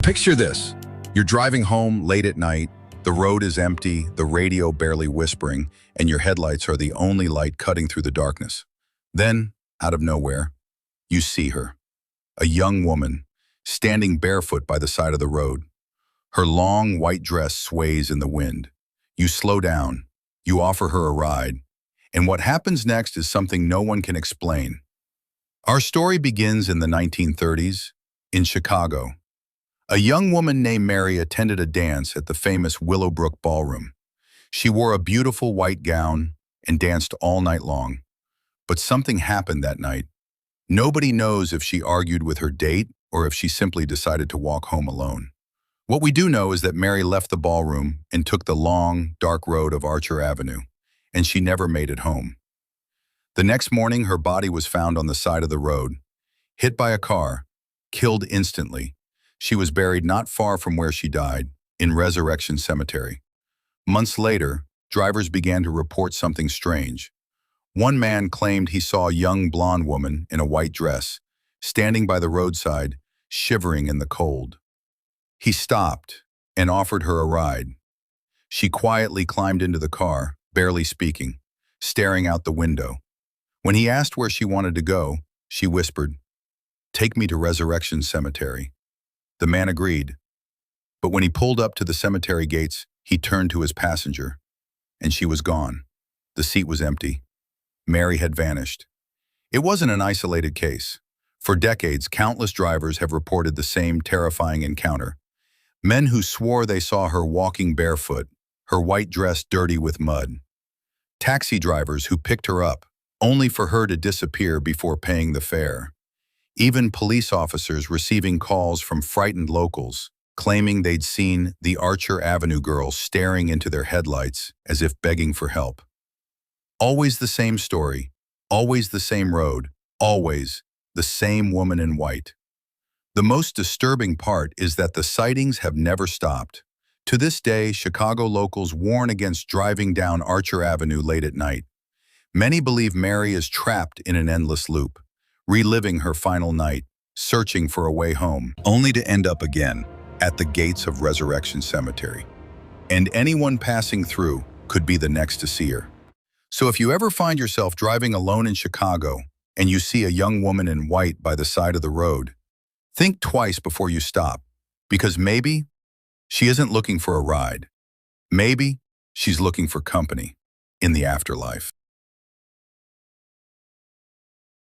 Picture this. You're driving home late at night, the road is empty, the radio barely whispering, and your headlights are the only light cutting through the darkness. Then, out of nowhere, you see her. A young woman, standing barefoot by the side of the road. Her long white dress sways in the wind. You slow down, you offer her a ride, and what happens next is something no one can explain. Our story begins in the 1930s, in Chicago. A young woman named Mary attended a dance at the famous Willowbrook Ballroom. She wore a beautiful white gown and danced all night long. But something happened that night. Nobody knows if she argued with her date or if she simply decided to walk home alone. What we do know is that Mary left the ballroom and took the long, dark road of Archer Avenue, and she never made it home. The next morning, her body was found on the side of the road, hit by a car, killed instantly. She was buried not far from where she died, in Resurrection Cemetery. Months later, drivers began to report something strange. One man claimed he saw a young blonde woman in a white dress, standing by the roadside, shivering in the cold. He stopped and offered her a ride. She quietly climbed into the car, barely speaking, staring out the window. When he asked where she wanted to go, she whispered, "Take me to Resurrection Cemetery." The man agreed, but when he pulled up to the cemetery gates, he turned to his passenger, and she was gone. The seat was empty. Mary had vanished. It wasn't an isolated case. For decades, countless drivers have reported the same terrifying encounter. Men who swore they saw her walking barefoot, her white dress dirty with mud. Taxi drivers who picked her up, only for her to disappear before paying the fare. Even police officers receiving calls from frightened locals, claiming they'd seen the Archer Avenue girl staring into their headlights as if begging for help. Always the same story, always the same road, always the same woman in white. The most disturbing part is that the sightings have never stopped. To this day, Chicago locals warn against driving down Archer Avenue late at night. Many believe Mary is trapped in an endless loop, reliving her final night, searching for a way home, only to end up again at the gates of Resurrection Cemetery. And anyone passing through could be the next to see her. So if you ever find yourself driving alone in Chicago and you see a young woman in white by the side of the road, think twice before you stop, because maybe she isn't looking for a ride. Maybe she's looking for company in the afterlife.